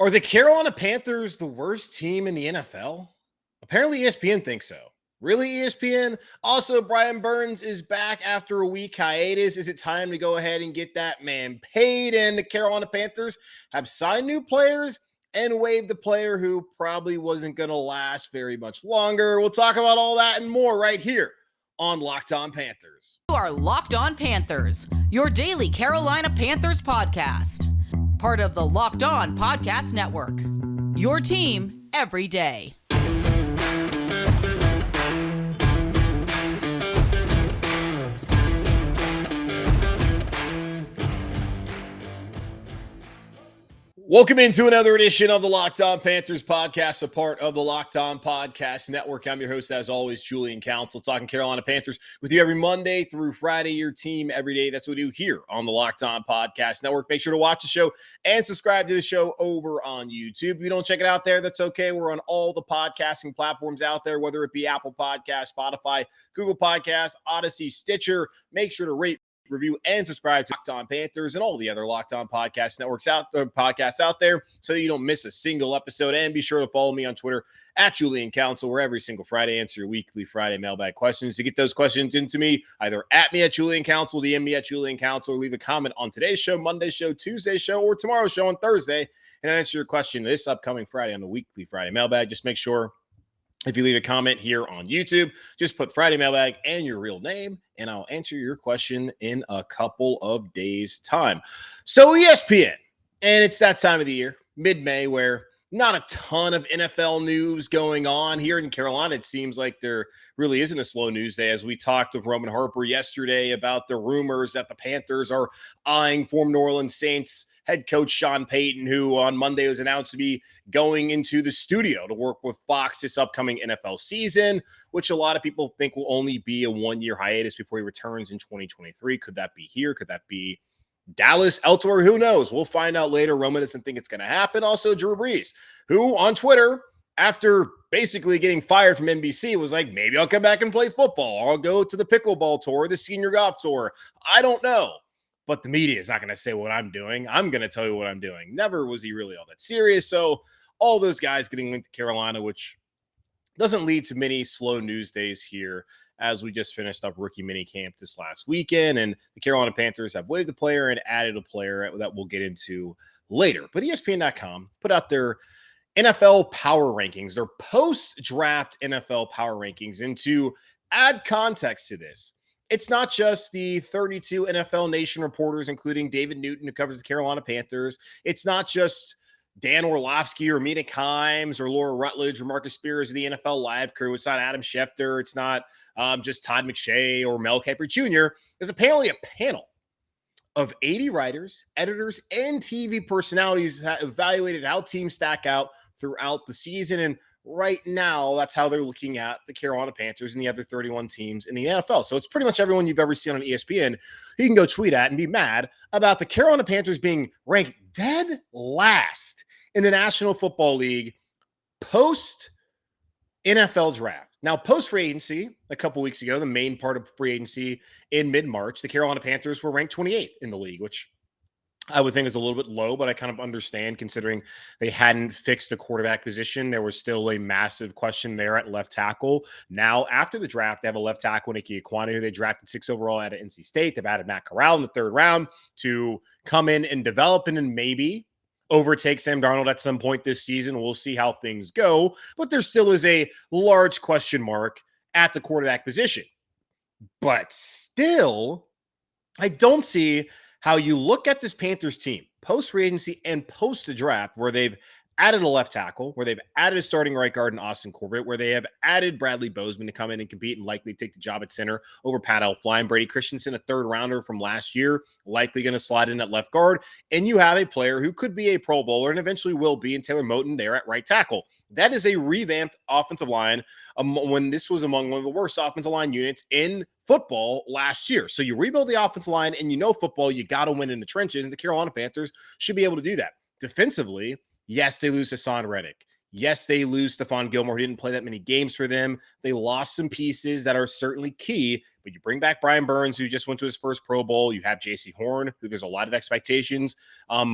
Are the Carolina Panthers the worst team in the NFL? Apparently, ESPN thinks so. Really, ESPN? Also, Brian Burns is back after a week hiatus. Is it time to go ahead and get that man paid? And the Carolina Panthers have signed new players and waived the player who probably wasn't going to last very much longer. We'll talk about all that and more right here on Locked On Panthers. You are Locked On Panthers, your daily Carolina Panthers podcast. Part of the Locked On Podcast Network. Your team every day. Welcome into another edition of the Locked On Panthers podcast, a part of the Locked On Podcast Network. I'm your host, as always, Julian Council, talking Carolina Panthers with you every Monday through Friday, your team every day. That's what we do here on the Locked On Podcast Network. Make sure to watch the show and subscribe to the show over on YouTube. If you don't check it out there, that's okay. We're on all the podcasting platforms out there, whether it be Apple Podcasts, Spotify, Google Podcasts, Odyssey, Stitcher. Make sure to rate, review, and subscribe to Locked On Panthers and all the other Locked On Podcast Networks podcasts out there so that you don't miss a single episode. And be sure to follow me on Twitter at Julian Council, where every single Friday I answer your weekly Friday mailbag questions. To get those questions into me, either at me at Julian Council, DM me at Julian Council, or leave a comment on today's show, Monday's show, Tuesday's show, or tomorrow's show on Thursday, and I answer your question this upcoming Friday on the weekly Friday mailbag. Just make sure, if you leave a comment here on YouTube, just put Friday Mailbag and your real name, and I'll answer your question in a couple of days' time. So ESPN, and it's that time of the year, mid-May, where not a ton of NFL news going on. Here in Carolina, it seems like there really isn't a slow news day, as we talked with Roman Harper yesterday about the rumors that the Panthers are eyeing former New Orleans Saints head coach Sean Payton, who on Monday was announced to be going into the studio to work with Fox this upcoming NFL season, which a lot of people think will only be a one-year hiatus before he returns in 2023. Could that be here? Could that be Dallas, elsewhere? Who knows? We'll find out later. Roman doesn't think it's going to happen. Also, Drew Brees, who on Twitter, after basically getting fired from NBC, was like, maybe I'll come back and play football. Or I'll go to the pickleball tour, the senior golf tour. I don't know. But the media is not going to say what I'm doing. I'm going to tell you what I'm doing. Never was he really all that serious. So all those guys getting linked to Carolina, which doesn't lead to many slow news days here, as we just finished up rookie minicamp this last weekend. And the Carolina Panthers have waived the player and added a player that we'll get into later. But ESPN.com put out their NFL power rankings, their post-draft NFL power rankings. And to add context to this, it's not just the 32 NFL Nation reporters, including David Newton, who covers the Carolina Panthers. It's not just Dan Orlovsky or Mina Kimes or Laura Rutledge or Marcus Spears of the NFL Live crew. It's not Adam Schefter. It's not just Todd McShay or Mel Kiper Jr. There's apparently a panel of 80 writers, editors, and TV personalities that evaluated how teams stack out throughout the season. And right now, that's how they're looking at the Carolina Panthers and the other 31 teams in the NFL. So it's pretty much everyone you've ever seen on ESPN you can go tweet at and be mad about the Carolina Panthers being ranked dead last in the National Football League post-NFL draft. Now, post-free agency, a couple weeks ago, the main part of free agency in mid-March, the Carolina Panthers were ranked 28th in the league, which I would think is a little bit low, but I kind of understand considering they hadn't fixed the quarterback position. There was still a massive question there at left tackle. Now, after the draft, they have a left tackle, Nicky Ekwonu, who they drafted 6th overall out of NC State. They've added Matt Corral in the 3rd round to come in and develop and maybe overtake Sam Darnold at some point this season. We'll see how things go, but there still is a large question mark at the quarterback position. But still, I don't see how you look at this Panthers team post-free agency and post the draft, where they've added a left tackle, where they've added a starting right guard in Austin Corbett, where they have added Bradley Bozeman to come in and compete and likely take the job at center over Pat Elflein. Brady Christensen, a 3rd rounder from last year, likely going to slide in at left guard. And you have a player who could be a Pro Bowler and eventually will be in Taylor Moton there at right tackle. That is a revamped offensive line when this was among one of the worst offensive line units in football last year. So you rebuild the offensive line, and you know football, you got to win in the trenches, and the Carolina Panthers should be able to do that. Defensively, yes, they lose Hassan Reddick. Yes, they lose Stephon Gilmore, who didn't play that many games for them. They lost some pieces that are certainly key, but you bring back Brian Burns, who just went to his first Pro Bowl. You have J.C. Horn, who there's a lot of expectations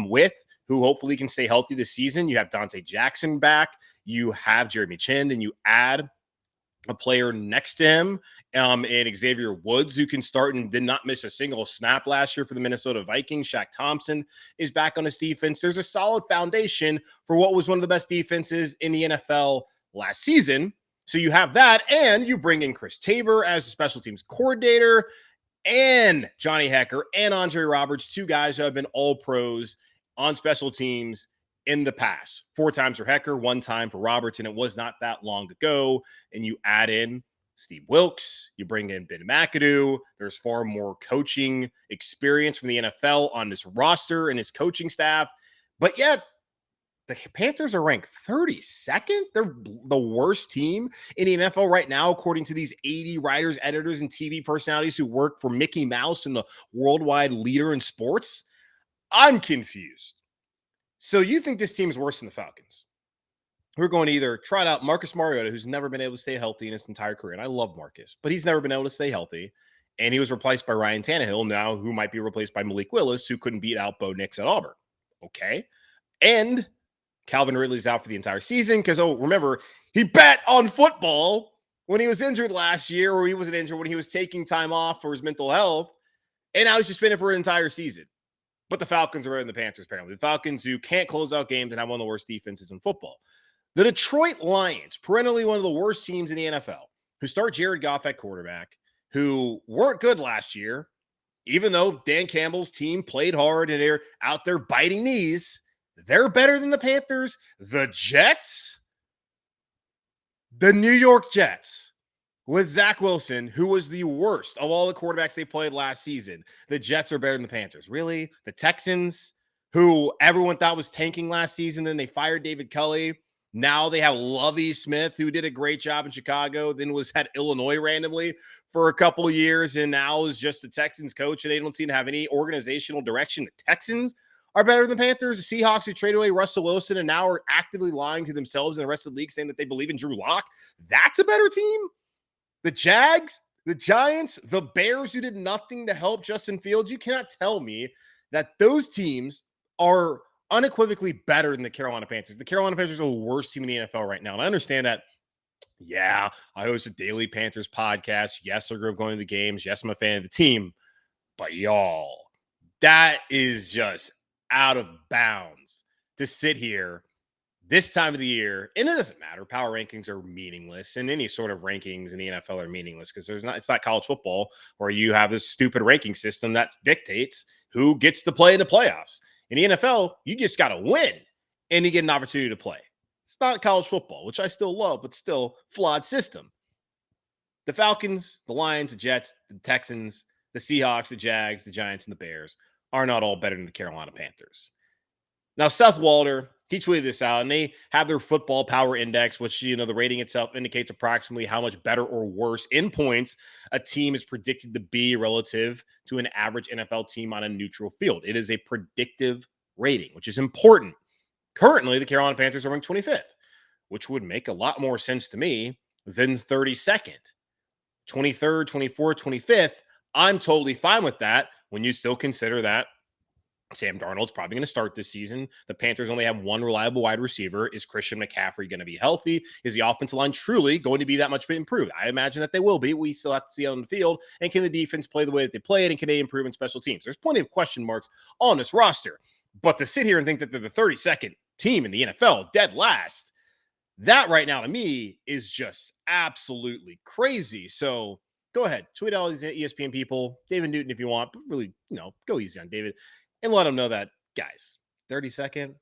with, who hopefully can stay healthy this season. You have Dante Jackson back. You have Jeremy Chin, and you add a player next to him and Xavier Woods, who can start and did not miss a single snap last year for the Minnesota Vikings. Shaq Thompson is back on his defense. There's a solid foundation for what was one of the best defenses in the NFL last season. So you have that, and you bring in Chris Tabor as a special teams coordinator, and Johnny Hecker and Andre Roberts, two guys who have been all pros on special teams in the past. 4 times for Hecker, 1 time for Roberts, and it was not that long ago. And you add in Steve Wilkes, you bring in Ben McAdoo. There's far more coaching experience from the NFL on this roster and his coaching staff. But yet, the Panthers are ranked 32nd. They're the worst team in the NFL right now, according to these 80 writers, editors, and TV personalities who work for Mickey Mouse and the worldwide leader in sports. I'm confused. So you think this team is worse than the Falcons? We're going to either trot out Marcus Mariota, who's never been able to stay healthy in his entire career. And I love Marcus, but he's never been able to stay healthy. And he was replaced by Ryan Tannehill now, who might be replaced by Malik Willis, who couldn't beat out Bo Nix at Auburn. Okay. And Calvin Ridley's out for the entire season because, remember, he bet on football when he was injured last year, or he wasn't injured when he was taking time off for his mental health. And now he's suspended for an entire season. But the Falcons are better than the Panthers, apparently. The Falcons, who can't close out games and have one of the worst defenses in football. The Detroit Lions, perennially one of the worst teams in the NFL, who start Jared Goff at quarterback, who weren't good last year, even though Dan Campbell's team played hard and they're out there biting knees. They're better than the Panthers. The Jets, the New York Jets, with Zach Wilson, who was the worst of all the quarterbacks they played last season. The Jets are better than the Panthers. Really? The Texans, who everyone thought was tanking last season, then they fired David Culley. Now they have Lovie Smith, who did a great job in Chicago, then was at Illinois randomly for a couple of years, and now is just the Texans coach, and they don't seem to have any organizational direction. The Texans are better than the Panthers. The Seahawks, who traded away Russell Wilson and now are actively lying to themselves and the rest of the league, saying that they believe in Drew Lock. That's a better team. The Jags, the Giants, the Bears, who did nothing to help Justin Fields. You cannot tell me that those teams are unequivocally better than the Carolina Panthers. The Carolina Panthers are the worst team in the NFL right now. And I understand that. Yeah, I host a daily Panthers podcast. Yes, I grew up going to the games. Yes, I'm a fan of the team. But y'all, that is just out of bounds to sit here this time of the year. And it doesn't matter. Power rankings are meaningless, and any sort of rankings in the NFL are meaningless because it's not college football where you have this stupid ranking system that dictates who gets to play in the playoffs. In the NFL, you just got to win and you get an opportunity to play. It's not college football, which I still love, but still flawed system. The Falcons, the Lions, the Jets, the Texans, the Seahawks, the Jags, the Giants, and the Bears are not all better than the Carolina Panthers. Now, Seth Walder, he tweeted this out, and they have their football power index, which, the rating itself indicates approximately how much better or worse in points a team is predicted to be relative to an average NFL team on a neutral field. It is a predictive rating, which is important. Currently, the Carolina Panthers are ranked 25th, which would make a lot more sense to me than 32nd. 23rd, 24th, 25th, I'm totally fine with that when you still consider that Sam Darnold's probably going to start this season. The Panthers only have one reliable wide receiver. Is Christian McCaffrey going to be healthy? Is the offensive line truly going to be that much improved? I imagine that they will be. We still have to see on the field. And can the defense play the way that they played? And can they improve in special teams? There's plenty of question marks on this roster. But to sit here and think that they're the 32nd team in the NFL, dead last, that right now to me is just absolutely crazy. So go ahead. Tweet all these ESPN people, David Newton if you want, but really, go easy on David. And let them know that, guys, 32nd,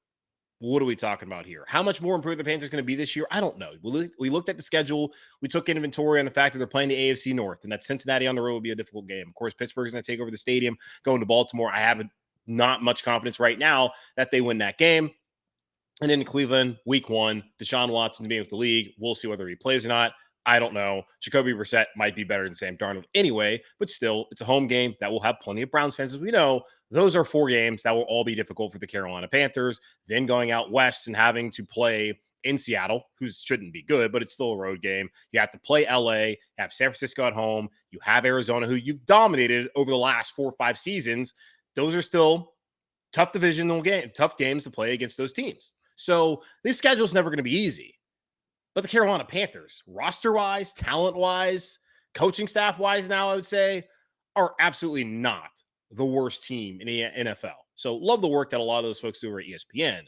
what are we talking about here? How much more improved the Panthers going to be this year? I don't know. We looked at the schedule. We took inventory on the fact that they're playing the AFC North, and that Cincinnati on the road will be a difficult game. Of course, Pittsburgh is going to take over the stadium, going to Baltimore. I have not much confidence right now that they win that game. And in Cleveland, week 1, Deshaun Watson being with the league. We'll see whether he plays or not. I don't know. Jacoby Brissett might be better than Sam Darnold anyway, but still, it's a home game that will have plenty of Browns fans. As we know, those are 4 games that will all be difficult for the Carolina Panthers. Then going out west and having to play in Seattle, who shouldn't be good, but it's still a road game. You have to play LA, have San Francisco at home. You have Arizona, who you've dominated over the last 4 or 5 seasons. Those are still tough divisional game, tough games to play against those teams. So this schedule is never going to be easy. But the Carolina Panthers, roster-wise, talent-wise, coaching staff-wise now, I would say, are absolutely not the worst team in the NFL. So love the work that a lot of those folks do over at ESPN.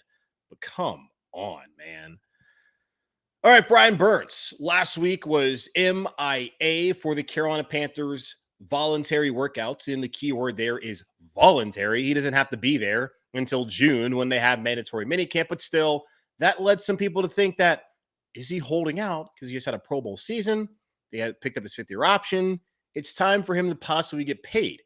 But come on, man. All right, Brian Burns. Last week was MIA for the Carolina Panthers voluntary workouts. And the key word there is voluntary. He doesn't have to be there until June when they have mandatory minicamp. But still, that led some people to think that, is he holding out because he just had a Pro Bowl season? They had picked up his fifth-year option. It's time for him to possibly get paid.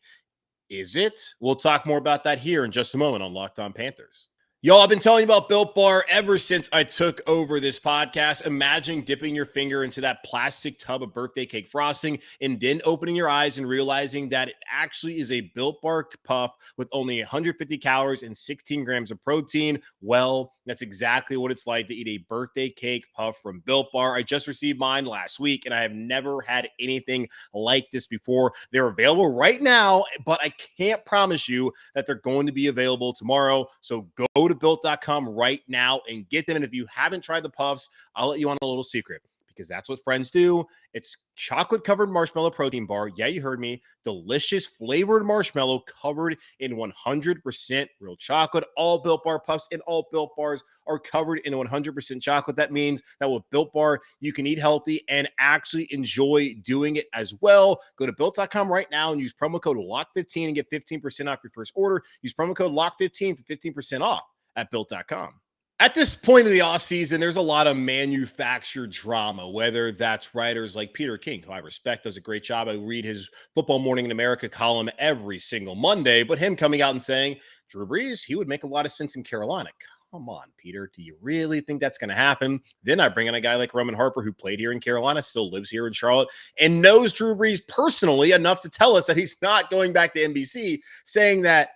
Is it? We'll talk more about that here in just a moment on Locked On Panthers. Y'all, I've been telling you about Built Bar ever since I took over this podcast. Imagine dipping your finger into that plastic tub of birthday cake frosting and then opening your eyes and realizing that it actually is a Built Bar puff with only 150 calories and 16 grams of protein. Well, that's exactly what it's like to eat a birthday cake puff from Built Bar. I just received mine last week, and I have never had anything like this before. They're available right now, but I can't promise you that they're going to be available tomorrow. So go to built.com right now and get them. And if you haven't tried the puffs, I'll let you on a little secret, because that's what friends do. It's chocolate-covered marshmallow protein bar. Yeah, you heard me. Delicious flavored marshmallow covered in 100% real chocolate. All Built Bar puffs and all Built Bars are covered in 100% chocolate. That means that with Built Bar, you can eat healthy and actually enjoy doing it as well. Go to built.com right now and use promo code LOCK15 and get 15% off your first order. Use promo code LOCK15 for 15% off at built.com. At this point of the offseason, there's a lot of manufactured drama, whether that's writers like Peter King, who I respect, does a great job. I read his Football Morning in America column every single Monday, but him coming out and saying, Drew Brees, he would make a lot of sense in Carolina. Come on, Peter, do you really think that's going to happen? Then I bring in a guy like Roman Harper, who played here in Carolina, still lives here in Charlotte, and knows Drew Brees personally enough to tell us that he's not going back to NBC, saying that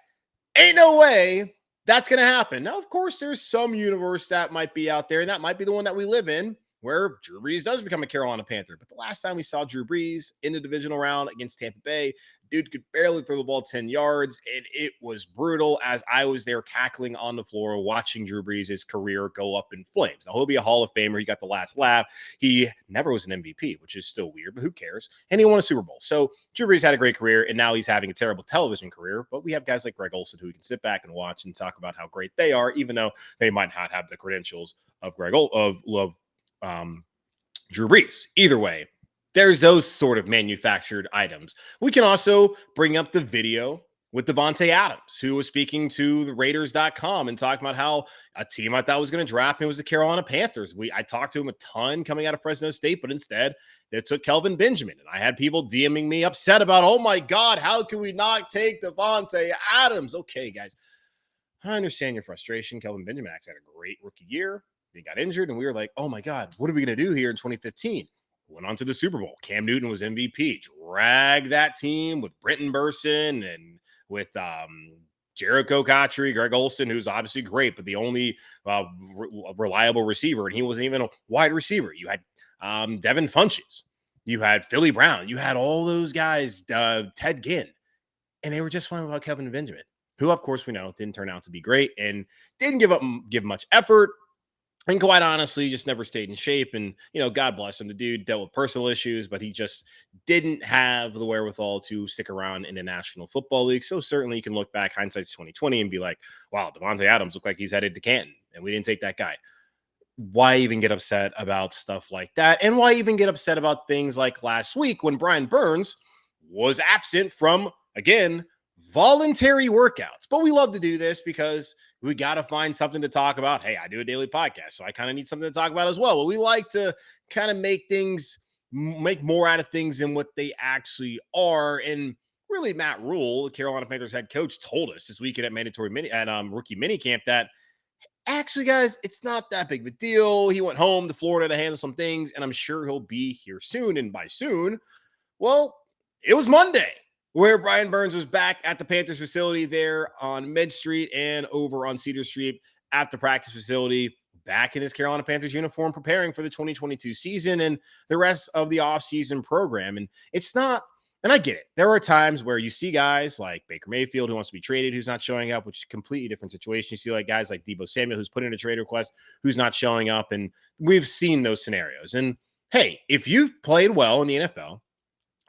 ain't no way that's going to happen. Now, of course, there's some universe that might be out there, and that might be the one that we live in, where Drew Brees does become a Carolina Panther. But the last time we saw Drew Brees in the divisional round against Tampa Bay, dude could barely throw the ball 10 yards, and it was brutal as I was there cackling on the floor watching Drew Brees' career go up in flames. Now, he'll be a Hall of Famer. He got the last laugh. He never was an MVP, which is still weird, but who cares? And he won a Super Bowl. So Drew Brees had a great career, and now he's having a terrible television career, but we have guys like Greg Olsen who we can sit back and watch and talk about how great they are, even though they might not have the credentials of Drew Brees. Either way, there's those sort of manufactured items. We can also bring up the video with Davante Adams, who was speaking to the Raiders.com and talking about how a team I thought was going to draft him was the Carolina Panthers. I talked to him a ton coming out of Fresno State, but instead they took Kelvin Benjamin. And I had people DMing me upset about, oh my God, how can we not take Davante Adams? Okay, guys, I understand your frustration. Kelvin Benjamin actually had a great rookie year. He got injured, and we were like, oh my God, what are we going to do here in 2015? Went on to the Super Bowl. Cam Newton was MVP. Dragged that team with Brenton Burson and with Jericho Cotchery, Greg Olsen, who's obviously great, but the only reliable receiver, and he wasn't even a wide receiver. You had Devin Funches. You had Philly Brown. You had all those guys, Ted Ginn, and they were just fine without Kelvin Benjamin, who, of course, we know didn't turn out to be great and didn't give much effort. And quite honestly, just never stayed in shape. And, God bless him. The dude dealt with personal issues, but he just didn't have the wherewithal to stick around in the National Football League. So certainly you can look back, hindsight's 2020, and be like, wow, Davante Adams looked like he's headed to Canton, and we didn't take that guy. Why even get upset about stuff like that? And why even get upset about things like last week when Brian Burns was absent from, again, voluntary workouts? But we love to do this because we got to find something to talk about. Hey, I do a daily podcast, so I kind of need something to talk about as well. But we like to kind of make more out of things than what they actually are. And really, Matt Rule, the Carolina Panthers head coach, told us this weekend at rookie minicamp that actually, guys, it's not that big of a deal. He went home to Florida to handle some things, and I'm sure he'll be here soon. And by soon, well, it was Monday, where Brian Burns was back at the Panthers facility there on Mid Street and over on Cedar Street at the practice facility, back in his Carolina Panthers uniform, preparing for the 2022 season and the rest of the offseason program. And it's not And I get it. There are times where you see guys like Baker Mayfield who wants to be traded, who's not showing up, which is a completely different situation. You see like guys like Deebo Samuel who's put in a trade request, who's not showing up. And we've seen those scenarios. And hey, if you've played well in the NFL,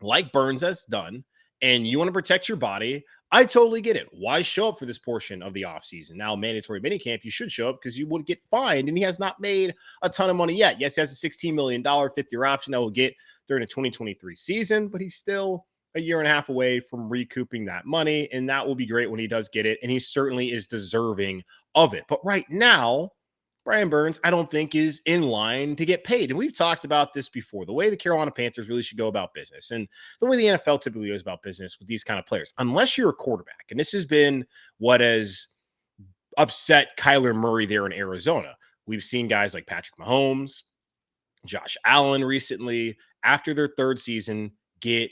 like Burns has done, and you want to protect your body, I totally get it. Why show up for this portion of the offseason? Now, mandatory minicamp, you should show up because you would get fined, and he has not made a ton of money yet. Yes, he has a $16 million fifth-year option that will get during the 2023 season, but he's still a year and a half away from recouping that money, and that will be great when he does get it, and he certainly is deserving of it. But right now, Brian Burns, I don't think is in line to get paid. And we've talked about this before, the way the Carolina Panthers really should go about business and the way the NFL typically goes about business with these kind of players, unless you're a quarterback. And this has been what has upset Kyler Murray there in Arizona. We've seen guys like Patrick Mahomes, Josh Allen recently, after their third season, get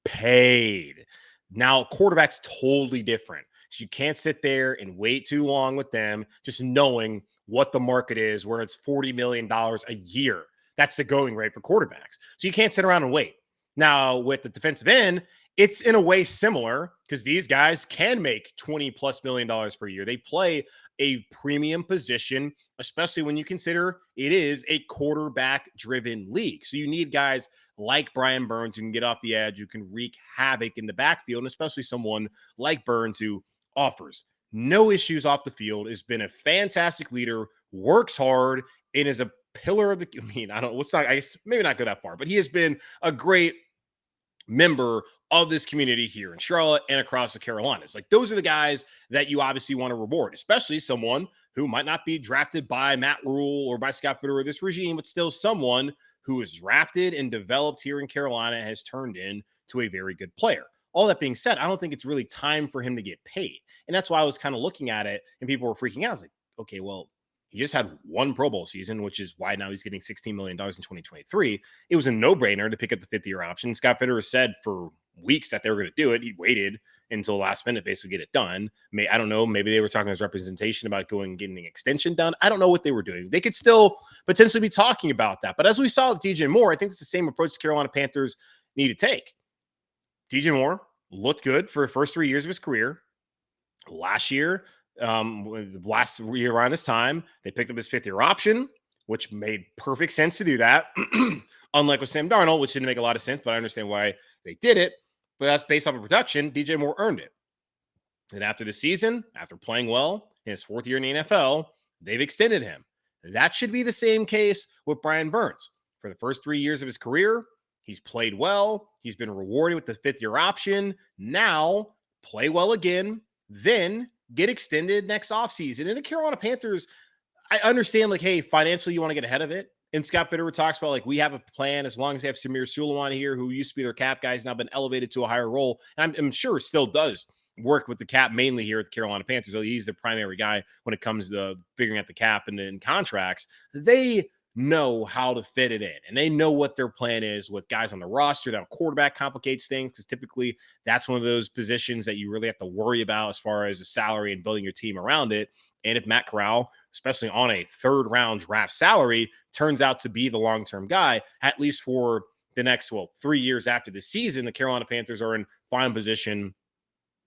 paid. Now, quarterback's totally different. So you can't sit there and wait too long with them, just knowing what the market is, where it's $40 million a year. That's the going rate for quarterbacks. So you can't sit around and wait. Now, with the defensive end, it's in a way similar because these guys can make $20+ million per year. They play a premium position, especially when you consider it is a quarterback-driven league. So you need guys like Brian Burns who can get off the edge, who can wreak havoc in the backfield, and especially someone like Burns who offers no issues off the field, has been a fantastic leader, works hard, and is a pillar of the, I guess maybe not go that far, but he has been a great member of this community here in Charlotte and across the Carolinas. Like, those are the guys that you obviously want to reward, especially someone who might not be drafted by Matt Rule or by Scott Fitterer or this regime, but still someone who is drafted and developed here in Carolina has turned into a very good player. All that being said, I don't think it's really time for him to get paid. And that's why I was kind of looking at it and people were freaking out. I was like, okay, well, he just had one Pro Bowl season, which is why now he's getting $16 million in 2023. It was a no-brainer to pick up the fifth-year option. Scott Fitterer said for weeks that they were going to do it. He waited until the last minute, basically get it done. I don't know. Maybe they were talking to his representation about going and getting an extension done. I don't know what they were doing. They could still potentially be talking about that. But as we saw with DJ Moore, I think it's the same approach the Carolina Panthers need to take. DJ Moore looked good for the first 3 years of his career. Last year around this time, they picked up his fifth-year option, which made perfect sense to do that. Unlike with Sam Darnold, which didn't make a lot of sense, but I understand why they did it. But that's based off of production. DJ Moore earned it. And after the season, after playing well in his fourth year in the NFL, they've extended him. That should be the same case with Brian Burns. For the first 3 years of his career, he's played well. He's been rewarded with the fifth-year option. Now, play well again, then get extended next offseason. And the Carolina Panthers, I understand, like, hey, financially, you want to get ahead of it. And Scott Fitterer talks about, like, we have a plan as long as they have Samir Suleiman here, who used to be their cap guy, has now been elevated to a higher role. And I'm sure still does work with the cap mainly here at the Carolina Panthers. So he's the primary guy when it comes to figuring out the cap and contracts. They know how to fit it in, and they know what their plan is with guys on the roster. That quarterback complicates things because typically that's one of those positions that you really have to worry about as far as the salary and building your team around it. And if Matt Corral, especially on a third-round draft salary, turns out to be the long-term guy, at least for the next, 3 years after the season, the Carolina Panthers are in fine position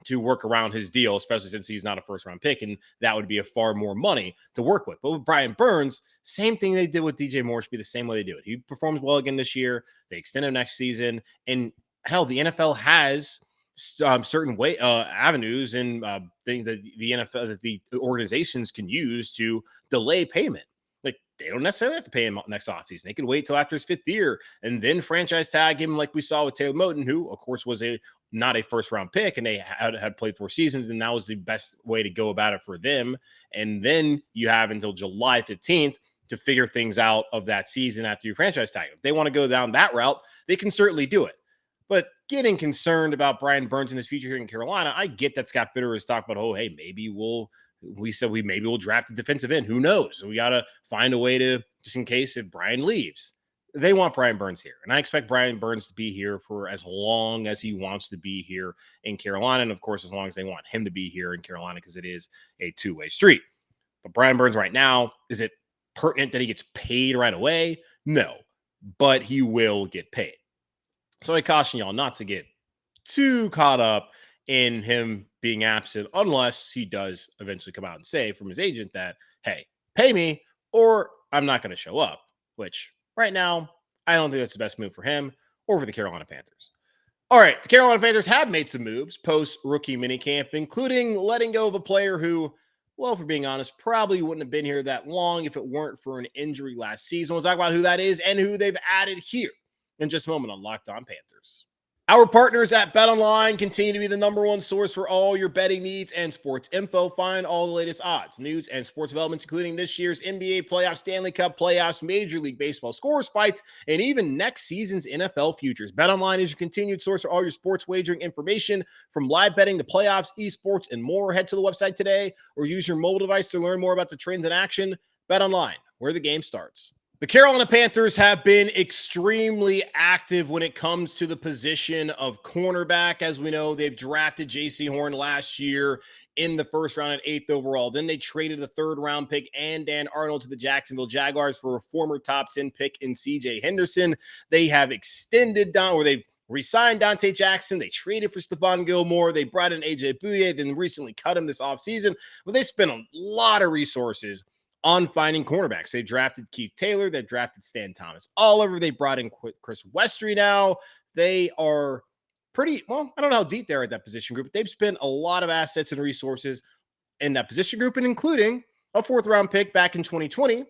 to work around his deal, especially since he's not a first-round pick, and that would be a far more money to work with. But with Brian Burns, same thing they did with DJ Moore should be the same way they do it. He performs well again this year. They extend him next season. And, hell, the NFL has certain avenues and things that the NFL, that the organizations can use to delay payment. Like, they don't necessarily have to pay him next offseason. They could wait till after his fifth year and then franchise tag him, like we saw with Taylor Moton, who, of course, was not a first-round pick, and they had played 4 seasons, and that was the best way to go about it for them. And then you have until July 15th to figure things out of that season after you franchise tag him. If they want to go down that route, they can certainly do it. But getting concerned about Brian Burns in his future here in Carolina, I get that Scott Fitterer has talked about, hey, maybe we'll draft a defensive end. Who knows? So we got to find a way to, just in case if Brian leaves. They want Brian Burns here. And I expect Brian Burns to be here for as long as he wants to be here in Carolina. And, of course, as long as they want him to be here in Carolina, because it is a two-way street. But Brian Burns right now, is it pertinent that he gets paid right away? No. But he will get paid. So I caution y'all not to get too caught up in him being absent unless he does eventually come out and say from his agent that, hey, pay me or I'm not going to show up, which right now, I don't think that's the best move for him or for the Carolina Panthers. All right, the Carolina Panthers have made some moves post-rookie minicamp, including letting go of a player who, well, if we're being honest, probably wouldn't have been here that long if it weren't for an injury last season. We'll talk about who that is and who they've added here in just a moment on Locked On Panthers. Our partners at BetOnline continue to be the number one source for all your betting needs and sports info. Find all the latest odds, news, and sports developments, including this year's NBA playoffs, Stanley Cup playoffs, Major League Baseball scores, fights, and even next season's NFL futures. BetOnline is your continued source for all your sports wagering information, from live betting to playoffs, esports, and more. Head to the website today or use your mobile device to learn more about the trends in action. BetOnline, where the game starts. The Carolina Panthers have been extremely active when it comes to the position of cornerback. As we know, they've drafted J.C. Horn last year in the first round at 8th overall. Then they traded a 3rd-round pick and Dan Arnold to the Jacksonville Jaguars for a former top 10 pick in C.J. Henderson. They have extended down, or they've re-signed Dante Jackson. They traded for Stephon Gilmore. They brought in A.J. Bouye, then recently cut him this offseason. But they spent a lot of resources on finding cornerbacks. They drafted Keith Taylor. They've drafted Stan Thomas Oliver. They brought in Chris Westry now. They are pretty, well, I don't know how deep they're at that position group, but they've spent a lot of assets and resources in that position group, and including a 4th-round pick back in 2020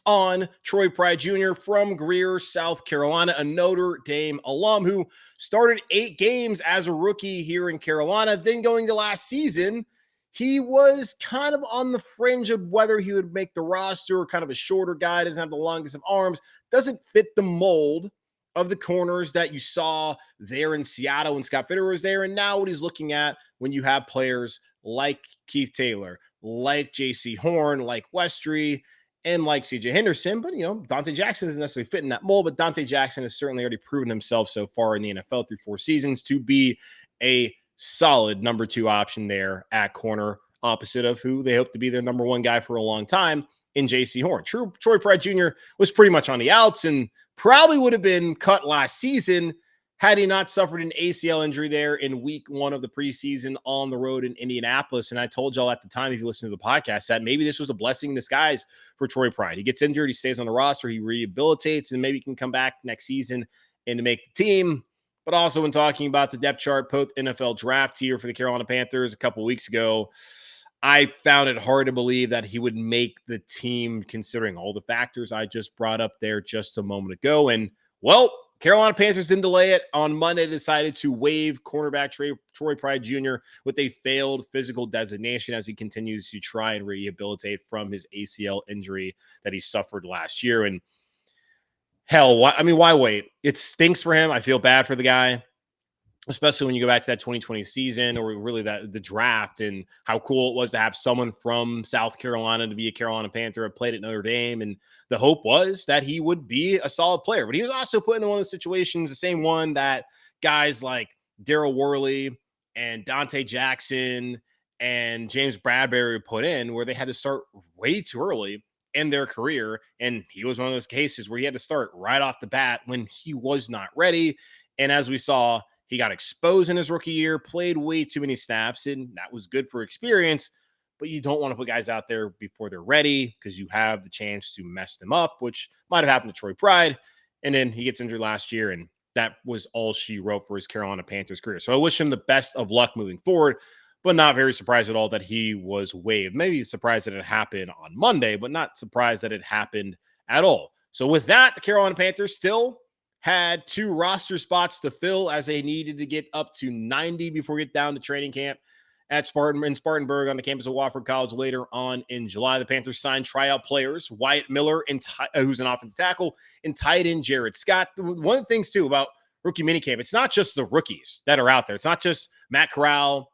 on Troy Pride Jr. from Greer, South Carolina, a Notre Dame alum who started 8 games as a rookie here in Carolina. Then going to last season, he was kind of on the fringe of whether he would make the roster, kind of a shorter guy, doesn't have the longest of arms, doesn't fit the mold of the corners that you saw there in Seattle when Scott Fitterer was there. And now what he's looking at when you have players like Keith Taylor, like J.C. Horn, like Westry, and like C.J. Henderson. But, Dante Jackson doesn't necessarily fit in that mold, but Dante Jackson has certainly already proven himself so far in the NFL through 4 seasons to be a solid number 2 option there at corner, opposite of who they hope to be their number 1 guy for a long time in J.C. Horn. Troy Pride Jr. was pretty much on the outs and probably would have been cut last season had he not suffered an ACL injury there in week 1 of the preseason on the road in Indianapolis. And I told y'all at the time, if you listen to the podcast, that maybe this was a blessing in disguise for Troy Pride. He gets injured, he stays on the roster, he rehabilitates, and maybe he can come back next season and to make the team. But also when talking about the depth chart post-NFL draft here for the Carolina Panthers a couple weeks ago, I found it hard to believe that he would make the team considering all the factors I just brought up there just a moment ago. And, well, Carolina Panthers didn't delay it. On Monday, decided to waive cornerback Troy Pride Jr. with a failed physical designation as he continues to try and rehabilitate from his ACL injury that he suffered last year. And hell, why wait? It stinks for him. I feel bad for the guy, especially when you go back to that 2020 season or really the draft and how cool it was to have someone from South Carolina to be a Carolina Panther, had played at Notre Dame. And the hope was that he would be a solid player. But he was also put in one of the situations, the same one that guys like Daryl Worley and Dante Jackson and James Bradbury were put in, where they had to start way too early in their career. And he was one of those cases where he had to start right off the bat when he was not ready. And as we saw, he got exposed in his rookie year, played way too many snaps, and that was good for experience. But you don't want to put guys out there before they're ready because you have the chance to mess them up, which might have happened to Troy Pride. And then he gets injured last year, and that was all she wrote for his Carolina Panthers career. So I wish him the best of luck moving forward, but not very surprised at all that he was waived. Maybe surprised that it happened on Monday, but not surprised that it happened at all. So with that, the Carolina Panthers still had 2 roster spots to fill as they needed to get up to 90 before we get down to training camp at Spartanburg on the campus of Wofford College later on in July. The Panthers signed tryout players, Wyatt Miller, who's an offensive tackle, and tight end Jared Scott. One of the things, too, about rookie minicamp, it's not just the rookies that are out there. It's not just Matt Corral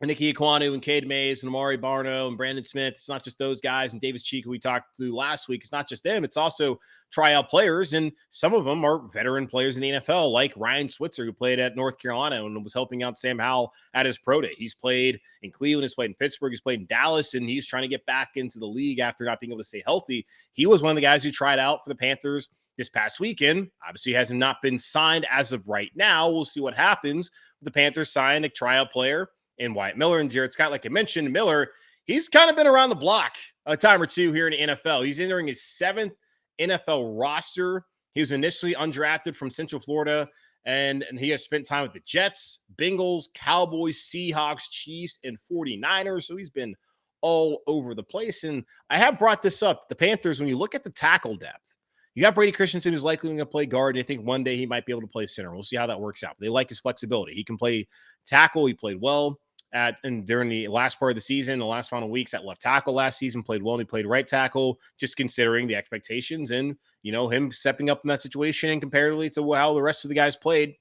and Nicky Ekwonu and Cade Mays and Amari Barno and Brandon Smith. It's not just those guys and Davis Cheek, who we talked through last week. It's not just them. It's also tryout players, and some of them are veteran players in the NFL, like Ryan Switzer, who played at North Carolina and was helping out Sam Howell at his pro day. He's played in Cleveland, he's played in Pittsburgh, he's played in Dallas, and he's trying to get back into the league after not being able to stay healthy. He was one of the guys who tried out for the Panthers this past weekend. Obviously, has not been signed as of right now. We'll see what happens. The Panthers signed a tryout player in Wyatt Miller and Jared Scott. Like I mentioned, Miller, he's kind of been around the block a time or two here in the NFL. He's entering his 7th NFL roster. He was initially undrafted from Central Florida, and he has spent time with the Jets, Bengals, Cowboys, Seahawks, Chiefs, and 49ers. So he's been all over the place. And I have brought this up. The Panthers, when you look at the tackle depth, you got Brady Christensen, who's likely going to play guard. And I think one day he might be able to play center. We'll see how that works out. They like his flexibility. He can play tackle. He played well during the last part of the season, the last final weeks at left tackle last season, played well, and he played right tackle, just considering the expectations and, him stepping up in that situation and comparatively to how the rest of the guys played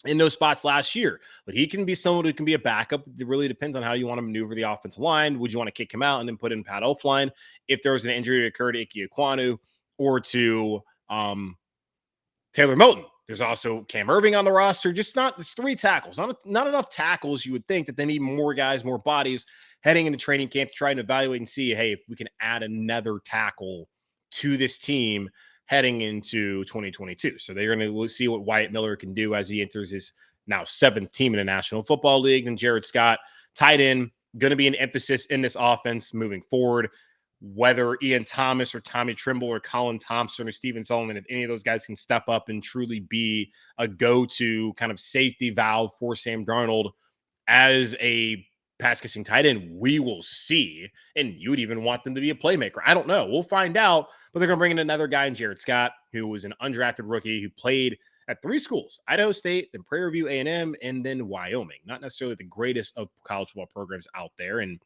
in those spots last year. But he can be someone who can be a backup. It really depends on how you want to maneuver the offensive line. Would you want to kick him out and then put in Pat Elflein if there was an injury that occurred to Ike Ekwonu or to Taylor Moton? There's also Cam Irving on the roster. There's 3 tackles. Not enough tackles. You would think that they need more guys, more bodies heading into training camp to try and evaluate and see, hey, if we can add another tackle to this team heading into 2022. So they're going to see what Wyatt Miller can do as he enters his now 7th team in the National Football League. And Jared Scott, tight end, going to be an emphasis in this offense moving forward. Whether Ian Thomas or Tommy Trimble or Colin Thompson or Steven Sullivan, if any of those guys can step up and truly be a go-to kind of safety valve for Sam Darnold as a pass-catching tight end, we will see. And you would even want them to be a playmaker. I don't know. We'll find out. But they're going to bring in another guy in Jared Scott, who was an undrafted rookie who played at 3 schools: Idaho State, then Prairie View A&M, and then Wyoming. Not necessarily the greatest of college football programs out there, and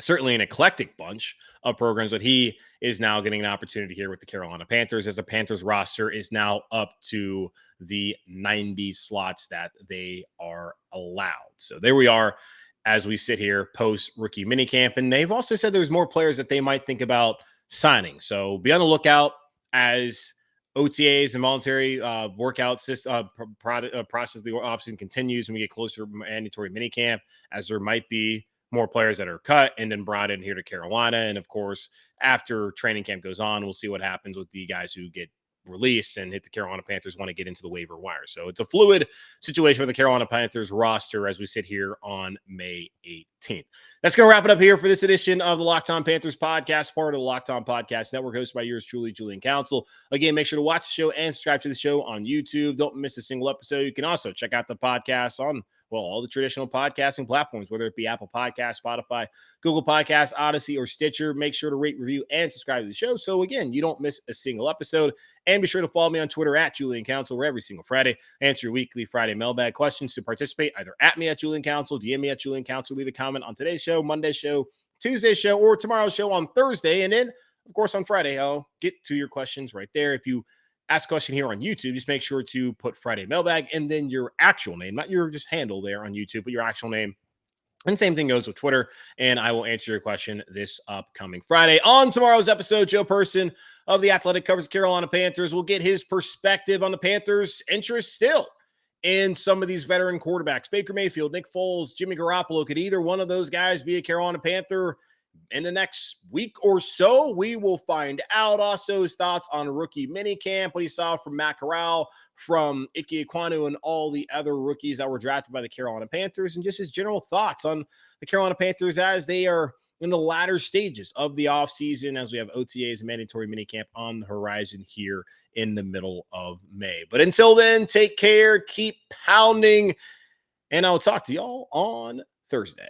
certainly an eclectic bunch of programs, but he is now getting an opportunity here with the Carolina Panthers as the Panthers roster is now up to the 90 slots that they are allowed. So there we are as we sit here post rookie minicamp. And they've also said there's more players that they might think about signing. So be on the lookout as OTAs and voluntary workout process of the offseason continues and we get closer to mandatory minicamp, as there might be more players that are cut and then brought in here to Carolina. And of course, after training camp goes on, we'll see what happens with the guys who get released and hit the Carolina Panthers want to get into the waiver wire. So it's a fluid situation for the Carolina Panthers roster as we sit here on May 18th. That's going to wrap it up here for this edition of the Locked On Panthers podcast, part of the Locked On Podcast Network, hosted by yours truly, Julian Council. Again, make sure to watch the show and subscribe to the show on YouTube. Don't miss a single episode. You can also check out the podcast on all the traditional podcasting platforms, whether it be Apple Podcasts, Spotify, Google Podcasts, Odyssey, or Stitcher. Make sure to rate, review, and subscribe to the show so, again, you don't miss a single episode. And be sure to follow me on Twitter at Julian Council, where every single Friday I answer your weekly Friday mailbag questions. To participate, either at me at Julian Council, DM me at Julian Council, leave a comment on today's show, Monday's show, Tuesday's show, or tomorrow's show on Thursday. And then, of course, on Friday, I'll get to your questions right there. If you ask a question here on YouTube, just make sure to put Friday mailbag and then your actual name, not your just handle there on YouTube, but your actual name. And same thing goes with Twitter, and I will answer your question this upcoming Friday. On tomorrow's episode, Joe Person of The Athletic covers the Carolina Panthers. We'll get his perspective on the Panthers' interest still in some of these veteran quarterbacks. Baker Mayfield, Nick Foles, Jimmy Garoppolo. Could either one of those guys be a Carolina Panther in the next week or so? We will find out. Also, his thoughts on rookie minicamp, what he saw from Matt Corral, from Ike Ekwonu, and all the other rookies that were drafted by the Carolina Panthers, and just his general thoughts on the Carolina Panthers as they are in the latter stages of the offseason, as we have OTAs and mandatory minicamp on the horizon here in the middle of May. But until then, take care, keep pounding, and I'll talk to y'all on Thursday.